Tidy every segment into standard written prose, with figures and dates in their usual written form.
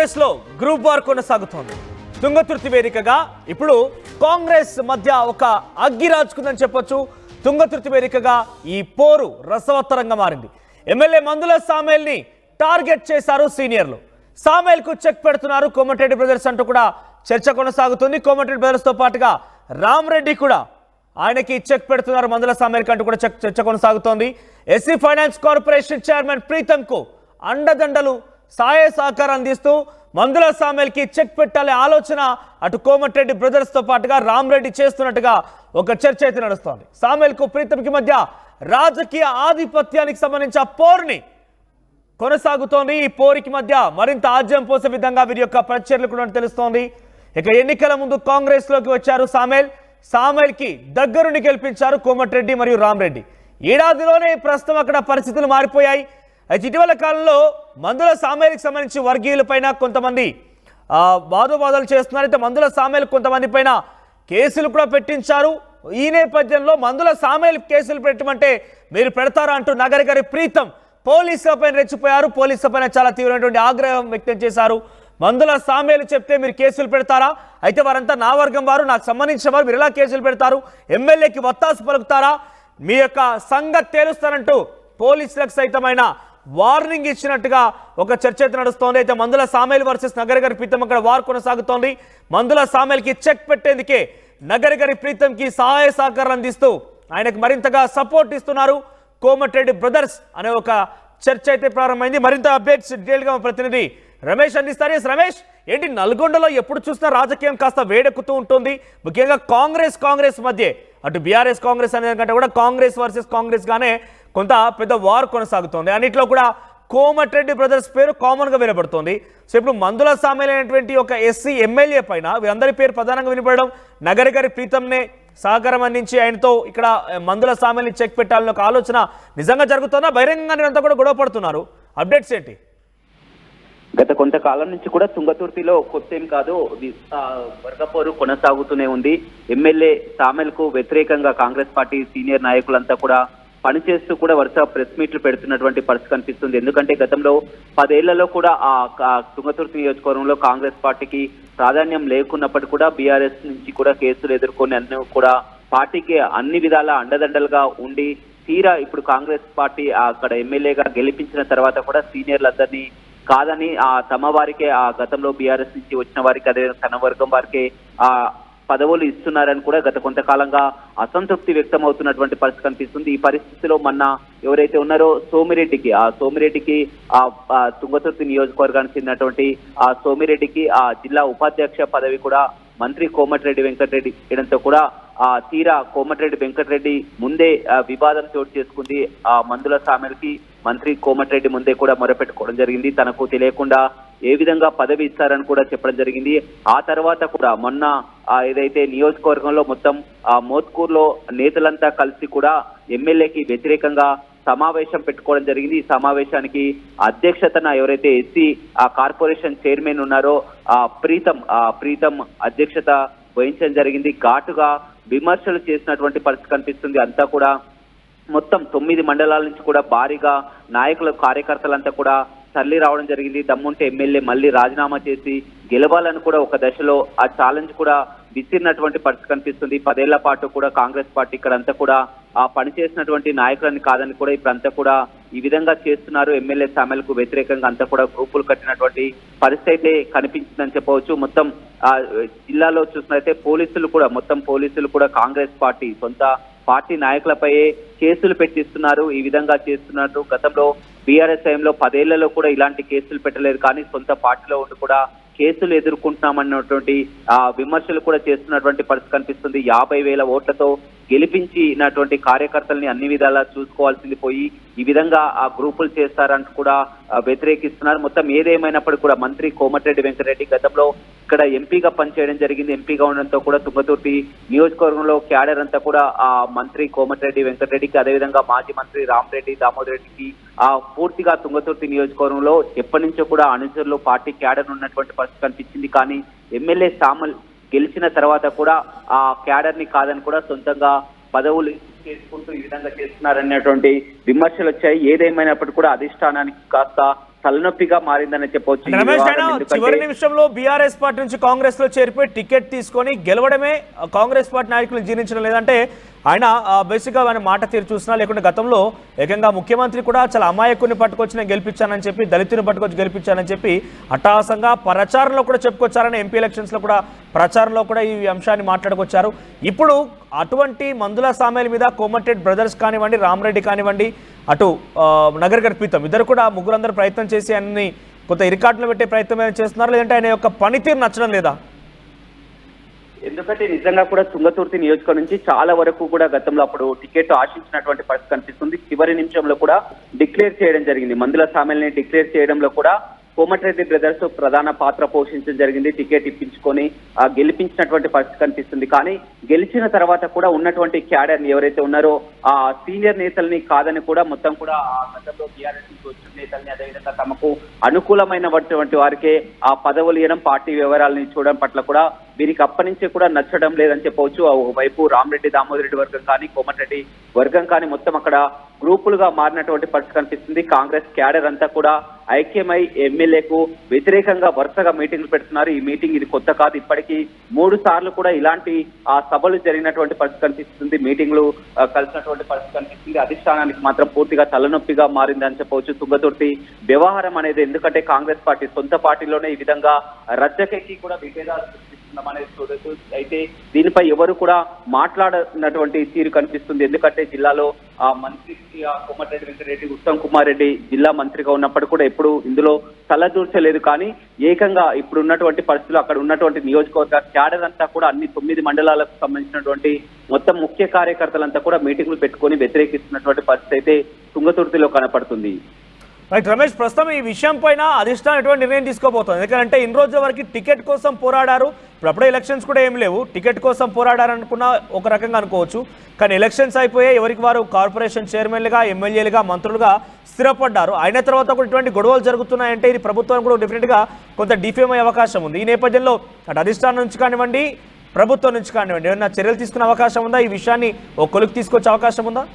కాంగ్రెస్ లో group war కొనసాగుతోంది. తుంగతుర్తి వేదికగా ఇప్పుడు కాంగ్రెస్ మధ్య ఒక అగ్గి రాజుకుందని చెప్పొచ్చు. తుంగతుర్తి వేదికగా ఈ పోరు రసవత్తరంగా మారింది. ఎమ్మెల్యే మందుల సామేల్ని టార్గెట్ చేశారు సీనియర్లు. సామేల్కు చెక్ పెడుతున్నారు కోమటిరెడ్డి బ్రదర్స్ అంటూ కూడా చర్చ కొనసాగుతుంది. కోమటిరెడ్డి బ్రదర్స్ తో పాటుగా రామరెడ్డి కూడా ఆయనకి చెక్ పెడుతున్నారు మందుల సామేల్ కంటూ కూడా చర్చ కొనసాగుతోంది. ఎస్సీ ఫైనాన్స్ కార్పొరేషన్ చైర్మన్ ప్రీతంకు అండదండలు సహాయ సహకారం అందిస్తూ మందుల సామేల్కి చెక్ పెట్టాలనే ఆలోచన అటు కోమటిరెడ్డి బ్రదర్స్ తో పాటుగా రామరెడ్డి చేస్తున్నట్టుగా ఒక చర్చ అయితే నడుస్తోంది. సామేల్కు ప్రీతంకి మధ్య రాజకీయ ఆధిపత్యానికి సంబంధించిన పోరుని కొనసాగుతోంది. ఈ పోరికి మధ్య మరింత ఆజ్యం పోసే విధంగా వీరి యొక్క ప్రచర్యలు కూడా తెలుస్తోంది. ఇక ఎన్నికల ముందు కాంగ్రెస్ లోకి వచ్చారు సామేల్కి దగ్గరుండి గెలిపించారు కోమటిరెడ్డి మరియు రామరెడ్డి. ఏడాదిలోనే ప్రస్తుతం అక్కడ పరిస్థితులు మారిపోయాయి. అయితే ఇటీవల కాలంలో మందుల సామేల్కి సంబంధించి వర్గీయులపైన కొంతమంది వాదోవాదాలు చేస్తున్నారు. అయితే మందుల సామేల్ కొంతమంది పైన కేసులు కూడా పెట్టించారు. ఈ నేపథ్యంలో మందుల సామేల్ కేసులు పెట్టమంటే మీరు పెడతారా అంటూ నగరగారి ప్రీతం పోలీసులపైన రెచ్చిపోయారు. పోలీసులపైన చాలా తీవ్రమైనటువంటి ఆగ్రహం వ్యక్తం చేశారు. మందుల సామేలు చెప్తే మీరు కేసులు పెడతారా? అయితే వారంతా నా వర్గం వారు, నాకు సంబంధించిన వారు, మీరు ఎలా కేసులు పెడతారు? ఎమ్మెల్యేకి వత్తాసు పలుకుతారా? మీ యొక్క సంగతి తేలుస్తారంటూ పోలీసులకు సైతమైన వార్నింగ్ ఇచ్చినట్టుగా ఒక చర్చ అయితే నడుస్తోంది. అయితే మందుల సామేల్ వర్సెస్ నగరగారి ప్రీతం అక్కడ వార్ కొనసాగుతోంది. మందుల సామేల్కి చెక్ పెట్టేందుకే నగరగారి ప్రీతంకి సహాయ సహకారం అందిస్తూ ఆయనకు మరింతగా సపోర్ట్ ఇస్తున్నారు కోమటిరెడ్డి బ్రదర్స్ అనే ఒక చర్చ అయితే ప్రారంభమైంది. మరింత అప్డేట్స్ డీటెయిల్గా ప్రతినిధి రమేష్ అందిస్తారు. రమేష్, ఏంటి నల్గొండలో ఎప్పుడు చూసినా రాజకీయం కాస్త వేడెక్కుతూ ఉంటుంది, ముఖ్యంగా కాంగ్రెస్ మధ్య అటు బీఆర్ఎస్ కాంగ్రెస్ అనే కంటే కూడా కాంగ్రెస్ వర్సెస్ కాంగ్రెస్ గానే కొంత పెద్ద వార్ కొనసాగుతోంది. అన్నిట్లో కూడా కోమటిరెడ్డి బ్రదర్స్ పేరు కామన్గా వినబడుతోంది. సో ఇప్పుడు మందుల సామేల్ అయినటువంటి ఒక ఎస్సీ ఎమ్మెల్యే పైన వీరందరి పేరు ప్రధానంగా వినపడడం, నగరగారి ప్రీతంనే సహకారం అందించి ఆయనతో ఇక్కడ మందుల సామేల్ని చెక్ పెట్టాలని ఒక ఆలోచన నిజంగా జరుగుతుందా? బహిరంగంగా అంతా కూడా గొడవ పడుతున్నారు. అప్డేట్స్ ఏంటి? గత కొంతకాలం నుంచి కూడా తుంగతుర్తిలో కొత్తేం కాదు, వర్గపోరు కొనసాగుతూనే ఉంది. ఎమ్మెల్యే సామేల్కు వ్యతిరేకంగా కాంగ్రెస్ పార్టీ సీనియర్ నాయకులంతా కూడా పనిచేస్తూ కూడా వరుస ప్రెస్ మీట్లు పెడుతున్నటువంటి పరిస్థితి కనిపిస్తుంది. ఎందుకంటే గతంలో 10 ఏళ్లలో కూడా ఆ తుంగతుర్తి నియోజకవర్గంలో కాంగ్రెస్ పార్టీకి ప్రాధాన్యం లేకున్నప్పటికీ కూడా బీఆర్ఎస్ నుంచి కూడా కేసులు ఎదుర్కొని అన్ని కూడా పార్టీకి అన్ని విధాల అండదండలుగా ఉండి తీరా ఇప్పుడు కాంగ్రెస్ పార్టీ అక్కడ ఎమ్మెల్యేగా గెలిపించిన తర్వాత కూడా సీనియర్లందరినీ కాదని తమ వారికే గతంలో బీఆర్ఎస్ నుంచి వచ్చిన వారికి అదే తన వర్గం వారికే పదవులు ఇస్తున్నారని కూడా గత కొంతకాలంగా అసంతృప్తి వ్యక్తం అవుతున్నటువంటి పరిస్థితి కనిపిస్తుంది. ఈ పరిస్థితిలో మొన్న ఎవరైతే ఉన్నారో సోమిరెడ్డికి తుంగతుర్తి నియోజకవర్గానికి చెందినటువంటి సోమిరెడ్డికి జిల్లా ఉపాధ్యక్ష పదవి కూడా మంత్రి కోమటిరెడ్డి వెంకటరెడ్డి ఇవ్వడంతో కూడా తీరా కోమటిరెడ్డి వెంకటరెడ్డి ముందే వివాదం చోటు చేసుకుంది. మందుల సామేల్కి మంత్రి కోమటిరెడ్డి ముందే కూడా మొరపెట్టుకోవడం జరిగింది. తనకు తెలియకుండా ఏ విధంగా పదవి ఇస్తారని కూడా చెప్పడం జరిగింది. ఆ తర్వాత కూడా మొన్న ఏదైతే నియోజకవర్గంలో మొత్తం మోత్కూర్లో నేతలంతా కలిసి కూడా ఎమ్మెల్యేకి వ్యతిరేకంగా సమావేశం పెట్టుకోవడం జరిగింది. ఈ సమావేశానికి అధ్యక్షతన ఎవరైతే ఎస్సీ కార్పొరేషన్ చైర్మన్ ఉన్నారో ప్రీతం అధ్యక్షత వహించడం జరిగింది. ఘాటుగా విమర్శలు చేసినటువంటి పరిస్థితి కనిపిస్తుంది. అంతా కూడా మొత్తం 9 మండలాల నుంచి కూడా భారీగా నాయకులు కార్యకర్తలంతా కూడా తరలి రావడం జరిగింది. దమ్ముంటే ఎమ్మెల్యే మళ్ళీ రాజీనామా చేసి గెలవాలని కూడా ఒక దశలో ఆ ఛాలెంజ్ కూడా విసిరినటువంటి పరిస్థితి కనిపిస్తుంది. 10 ఏళ్ల పాటు కూడా కాంగ్రెస్ పార్టీ ఇక్కడంతా కూడా పనిచేసినటువంటి నాయకులని కాదని కూడా ఇప్పుడంతా కూడా ఈ విధంగా చేస్తున్నారు. ఎమ్మెల్యే సామేల్కు వ్యతిరేకంగా అంతా కూడా గ్రూపులు కట్టినటువంటి పరిస్థితి అయితే కనిపించిందని చెప్పవచ్చు. మొత్తం జిల్లాలో చూసినట్లయితే పోలీసులు కూడా కాంగ్రెస్ పార్టీ సొంత పార్టీ నాయకులపై కేసులు పెట్టిస్తున్నారు. ఈ విధంగా చేస్తున్నట్టు గతంలో బీఆర్ఎస్ టైంలో 10 ఏళ్లలో కూడా ఇలాంటి కేసులు పెట్టలేదు, కానీ సొంత పార్టీలో ఉండి కూడా కేసులు ఎదుర్కొంటున్నామన్నటువంటి విమర్శలు కూడా చేస్తున్నటువంటి పరిస్థితి కనిపిస్తుంది. 50,000 ఓట్లతో గెలిపించినటువంటి కార్యకర్తల్ని అన్ని విధాలా చూసుకోవాల్సింది పోయి ఈ విధంగా గ్రూపులు చేస్తారంటూ కూడా వ్యతిరేకిస్తున్నారు. మొత్తం ఏదేమైనప్పటికీ కూడా మంత్రి కోమటిరెడ్డి వెంకటరెడ్డి గతంలో ఇక్కడ ఎంపీగా పనిచేయడం జరిగింది. ఎంపీగా ఉండడంతో కూడా తుంగతుర్తి నియోజకవర్గంలో క్యాడర్ అంతా కూడా మంత్రి కోమటిరెడ్డి వెంకటరెడ్డికి, అదేవిధంగా మాజీ మంత్రి రామరెడ్డి దామోదర్ రెడ్డికి పూర్తిగా తుంగతుర్తి నియోజకవర్గంలో ఎప్పటి నుంచో కూడా అనుచరులు పార్టీ క్యాడర్ ఉన్నటువంటి పరిస్థితి కనిపించింది. కానీ ఎమ్మెల్యే సామేల్ గెలిచిన తర్వాత కూడా ఆ క్యాడర్ ని కాదని కూడా సొంతంగా పదవులు చేసుకుంటూ ఈ విధంగా చేస్తున్నారనేటువంటి విమర్శలు వచ్చాయి. ఏదేమైనప్పటికీ కూడా అధిష్టానానికి కాస్త తలనొప్పిగా మారిందని చెప్పొచ్చు ఈ రమేష్ వ్యవహారం. అయినా ఎందుకంటే చివరి నిమిషంలో బీఆర్ఎస్ పార్టీ నుంచి కాంగ్రెస్ లో చేరిపోయి టికెట్ తీసుకొని గెలవడమే కాంగ్రెస్ పార్టీ నాయకులు జీర్ణించడం లేదంటే ఆయన బేసిక్గా ఆయన మాట తీరు చూసినా లేకుంటే గతంలో ఏకంగా ముఖ్యమంత్రి కూడా చాలా అమాయకుని పట్టుకొచ్చి నేను గెలిపించానని చెప్పి దళితుని పట్టుకొచ్చి గెలిపించానని చెప్పి అట్టహాసంగా ప్రచారంలో కూడా చెప్పుకొచ్చారని ఎంపీ ఎలక్షన్స్లో కూడా ప్రచారంలో కూడా ఈ అంశాన్ని మాట్లాడుకొచ్చారు. ఇప్పుడు అటువంటి మందుల సామేల మీద కోమటిరెడ్డి బ్రదర్స్ కానివ్వండి, రామరెడ్డి కానివ్వండి, అటు నగరగర్ ప్రీతం ఇద్దరు కూడా ముగ్గురందరూ ప్రయత్నం చేసి ఆయన్ని కొంత ఇరికాట్లో పెట్టే ప్రయత్నం ఏమైనా చేస్తున్నారు, లేదంటే ఆయన యొక్క పనితీరు నచ్చడం లేదా? ఎందుకంటే నిజంగా కూడా తుంగతుర్తి నియోజకవర్గం నుంచి చాలా వరకు కూడా గతంలో అప్పుడు టికెట్ ఆశించినటువంటి పరిస్థితి కనిపిస్తుంది. చివరి నిమిషంలో కూడా డిక్లేర్ చేయడం జరిగింది. మందుల సామెల్ని డిక్లేర్ చేయడంలో కూడా కోమటిరెడ్డి బ్రదర్స్ ప్రధాన పాత్ర పోషించడం జరిగింది. టికెట్ ఇప్పించుకొని గెలిపించినటువంటి పరిస్థితి కనిపిస్తుంది. కానీ గెలిచిన తర్వాత కూడా ఉన్నటువంటి క్యాడర్ ఎవరైతే ఉన్నారో ఆ సీనియర్ నేతల్ని కాదని కూడా మొత్తం కూడా ఆ గతంలో టీఆర్ఎస్ నుంచి వచ్చిన నేతల్ని, అదేవిధంగా తమకు అనుకూలమైనటువంటి వారికే ఆ పదవులు ఇవ్వడం, పార్టీ వివరాలని చూడడం పట్ల కూడా వీరికి అప్పటి నుంచే కూడా నచ్చడం లేదని చెప్పవచ్చు. ఒకవైపు రామరెడ్డి దామోదర్ రెడ్డి వర్గం కానీ, కోమటిరెడ్డి వర్గం కానీ మొత్తం అక్కడ గ్రూపులుగా మారినటువంటి పరిస్థితి కనిపిస్తుంది. కాంగ్రెస్ క్యాడర్ అంతా కూడా ఐక్యమై ఎమ్మెల్యేకు వ్యతిరేకంగా వరుసగా మీటింగ్లు పెడుతున్నారు. ఈ మీటింగ్ ఇది కొత్త కాదు, ఇప్పటికీ 3 సార్లు కూడా ఇలాంటి సభలు జరిగినటువంటి పరిస్థితి కనిపిస్తుంది. మీటింగ్లు కలిసినటువంటి పరిస్థితి కనిపిస్తుంది. అధిష్టానానికి మాత్రం పూర్తిగా తలనొప్పిగా మారిందని చెప్పవచ్చు తుంగతుర్తి వ్యవహారం అనేది. ఎందుకంటే కాంగ్రెస్ పార్టీ సొంత పార్టీలోనే ఈ విధంగా రచ్చకెక్కి కూడా విభేదాలు అనేది చూడొచ్చు. అయితే దీనిపై ఎవరు కూడా మాట్లాడనటువంటి తీరు కనిపిస్తుంది. ఎందుకంటే జిల్లాలో ఆ మంత్రి కోమటిరెడ్డి వెంకటరెడ్డి, ఉత్తమ్ కుమార్ రెడ్డి జిల్లా మంత్రిగా ఉన్నప్పుడు కూడా ఎప్పుడు ఇందులో తలదూర్చలేదు. కానీ ఏకంగా ఇప్పుడు ఉన్నటువంటి పరిస్థితులు అక్కడ ఉన్నటువంటి నియోజకవర్గ క్యాడర్ అంతా కూడా అన్ని 9 మండలాలకు సంబంధించినటువంటి మొత్తం ముఖ్య కార్యకర్తలంతా కూడా మీటింగ్లు పెట్టుకొని వ్యతిరేకిస్తున్నటువంటి పరిస్థితి అయితే తుంగతుర్తిలో కనపడుతుంది. రైట్ రమేష్, ప్రస్తుతం ఈ విషయం పైన అధిష్టానం ఎటువంటి నిర్ణయం తీసుకోబోతుంది? ఎందుకంటే ఇన్ని రోజుల వరకు టికెట్ కోసం పోరాడారు, ఇప్పుడు అప్పుడే ఎలక్షన్స్ కూడా ఏం లేవు, టికెట్ కోసం పోరాడారు అనుకున్న ఒక రకంగా అనుకోవచ్చు. కానీ ఎలక్షన్స్ అయిపోయాయి, ఎవరికి వారు కార్పొరేషన్ చైర్మన్లుగా, ఎమ్మెల్యేలుగా, మంత్రులుగా స్థిరపడ్డారు. అయిన తర్వాత కూడా ఇటువంటి గొడవలు జరుగుతున్నాయంటే ఇది ప్రభుత్వానికి కూడా డెఫినెట్గా కొంత డిఫేమ్ అయ్యే అవకాశం ఉంది. ఈ నేపథ్యంలో అటు అధిష్టానం నుంచి కానివ్వండి, ప్రభుత్వం నుంచి కానివ్వండి, ఏమైనా చర్యలు తీసుకునే అవకాశం ఉందా? ఈ విషయాన్ని ఒక కొలికి తీసుకొచ్చే అవకాశం ఉందా?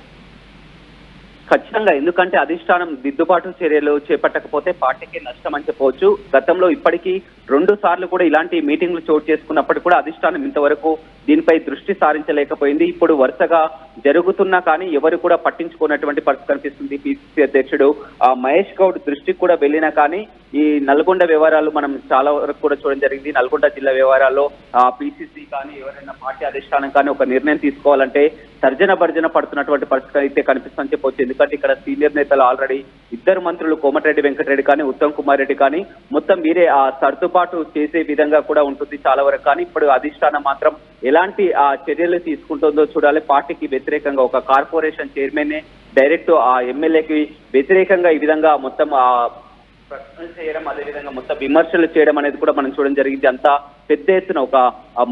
ఖచ్చితంగా. ఎందుకంటే అధిష్టానం దిద్దుబాటు చర్యలు చేపట్టకపోతే పార్టీకి నష్టం అని చెప్పవచ్చు. గతంలో ఇప్పటికీ 2 సార్లు కూడా ఇలాంటి మీటింగ్లు చోటు చేసుకున్నప్పటికీ కూడా అధిష్టానం ఇంతవరకు దీనిపై దృష్టి సారించలేకపోయింది. ఇప్పుడు వరుసగా జరుగుతున్నా కానీ ఎవరు కూడా పట్టించుకున్నటువంటి పరిస్థితి కనిపిస్తుంది. పిసిసి అధ్యక్షుడు మహేష్ గౌడ్ దృష్టికి కూడా వెళ్ళినా కానీ ఈ నల్గొండ వ్యవహారాలు మనం చాలా వరకు కూడా చూడడం జరిగింది. నల్గొండ జిల్లా వ్యవహారాల్లో పిసిసి కానీ ఎవరైనా పార్టీ అధిష్టానం కానీ ఒక నిర్ణయం తీసుకోవాలంటే తర్జన భర్జన పడుతున్నటువంటి పరిస్థితి అయితే కనిపిస్తుందని చెప్పవచ్చు. ఎందుకంటే ఇక్కడ సీనియర్ నేతలు ఆల్రెడీ 2 మంత్రులు కోమటిరెడ్డి వెంకటరెడ్డి కానీ, ఉత్తమ్ కుమార్ రెడ్డి కానీ మొత్తం మీరే ఆ సర్దుబాటు చేసే విధంగా కూడా ఉంటుంది చాలా వరకు. కానీ ఇప్పుడు అధిష్టానం మాత్రం ఎలాంటి చర్యలు తీసుకుంటుందో చూడాలి. పార్టీకి వ్యతిరేకంగా ఒక కార్పొరేషన్ చైర్మన్ డైరెక్ట్ ఆ ఎమ్మెల్యేకి వ్యతిరేకంగా ఈ విధంగా మొత్తం ప్రశ్నలు చేయడం, అదేవిధంగా మొత్తం విమర్శలు చేయడం అనేది కూడా మనం చూడడం జరిగింది. అంతా పెద్ద ఎత్తున ఒక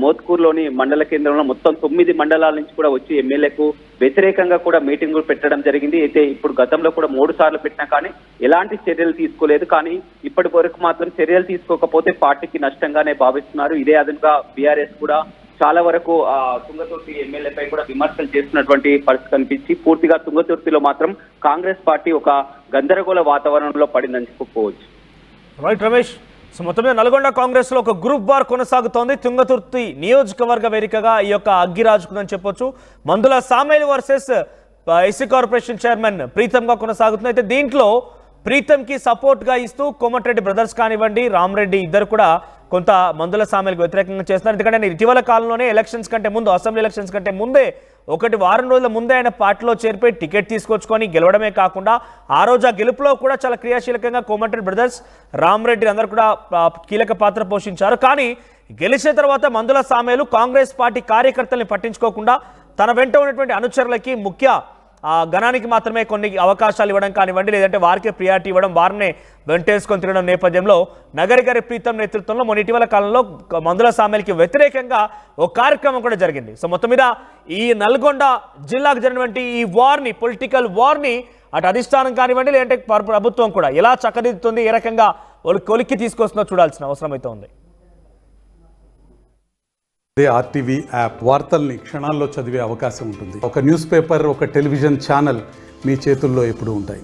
మోత్కూరులోని మండల కేంద్రంలో మొత్తం 9 మండలాల నుంచి కూడా వచ్చి ఎమ్మెల్యేకు వ్యతిరేకంగా కూడా మీటింగులు పెట్టడం జరిగింది. అయితే ఇప్పుడు గతంలో కూడా 3 సార్లు పెట్టినా కానీ ఎలాంటి చర్యలు తీసుకోలేదు. కానీ ఇప్పటి వరకు మాత్రం చర్యలు తీసుకోకపోతే పార్టీకి నష్టంగానే భావిస్తున్నారు. ఇదే అదనంగా బీఆర్ఎస్ కూడా చాలా వరకు తుంగతుర్తి ఎమ్మెల్యేపై కూడా విమర్శలు చేస్తున్నటువంటి పరిస్థితి కనిపించి పూర్తిగా తుంగతుర్తిలో మాత్రం కాంగ్రెస్ పార్టీ ఒక గందరగోళ వాతావరణంలో పడిందని చెప్పుకోవచ్చు. రైట్ రమేష్, సో మొత్తం మీద నల్గొండ కాంగ్రెస్ లో ఒక గ్రూప్ వార్ కొనసాగుతోంది. తుంగతుర్తి నియోజకవర్గ వేదికగా ఈ యొక్క అగ్గి రాజుకుందని చెప్పొచ్చు. మందుల సామేలు వర్సెస్ ఎస్సీ కార్పొరేషన్ చైర్మన్ ప్రీతంగా కొనసాగుతుంది. అయితే దీంట్లో ప్రీతంకి సపోర్ట్గా ఇస్తూ కోమటిరెడ్డి బ్రదర్స్ కానివ్వండి, రామరెడ్డి ఇద్దరు కూడా కొంత మందుల సామేలకు వ్యతిరేకంగా చేస్తున్నారు. ఎందుకంటే ఇటీవల కాలంలోనే ఎలక్షన్స్ కంటే ముందు, అసెంబ్లీ ఎలక్షన్స్ కంటే ముందే వారం రోజుల ముందే ఆయన పార్టీలో చేరిపోయి టికెట్ తీసుకొచ్చుకొని గెలవడమే కాకుండా ఆ రోజు ఆ గెలుపులో కూడా చాలా క్రియాశీలకంగా కోమటిరెడ్డి బ్రదర్స్, రామరెడ్డి అందరూ కూడా కీలక పాత్ర పోషించారు. కానీ గెలిచిన తర్వాత మందుల సామేలు కాంగ్రెస్ పార్టీ కార్యకర్తల్ని పట్టించుకోకుండా తన వెంట ఉన్నటువంటి అనుచరులకి ముఖ్య గణానికి మాత్రమే కొన్ని అవకాశాలు ఇవ్వడం కానివ్వండి, లేదంటే వారికే ప్రియారిటీ ఇవ్వడం, వారినే వెంటేసుకొని తిరగడం నేపథ్యంలో నగరిగారి ప్రీతం నేతృత్వంలో మొన్న ఇటీవల కాలంలో మందుల సామేలకి వ్యతిరేకంగా ఒక కార్యక్రమం కూడా జరిగింది. సో మొత్తం మీద ఈ నల్గొండ జిల్లాకు జరిగినటువంటి ఈ వార్ని, పొలిటికల్ వార్ని అటు అధిష్టానం కానివ్వండి, లేదంటే ప్రభుత్వం కూడా ఎలా చక్కదిద్దుతుంది, ఏ రకంగా కొలిక్కి తీసుకొస్తుందో చూడాల్సిన అవసరం అయితే ఉంది. అదే ఆర్టీవీ యాప్ వార్తల్ని క్షణాల్లో చదివే అవకాశం ఉంటుంది. ఒక న్యూస్ పేపర్, ఒక టెలివిజన్ ఛానల్ మీ చేతుల్లో ఎప్పుడూ ఉంటాయి.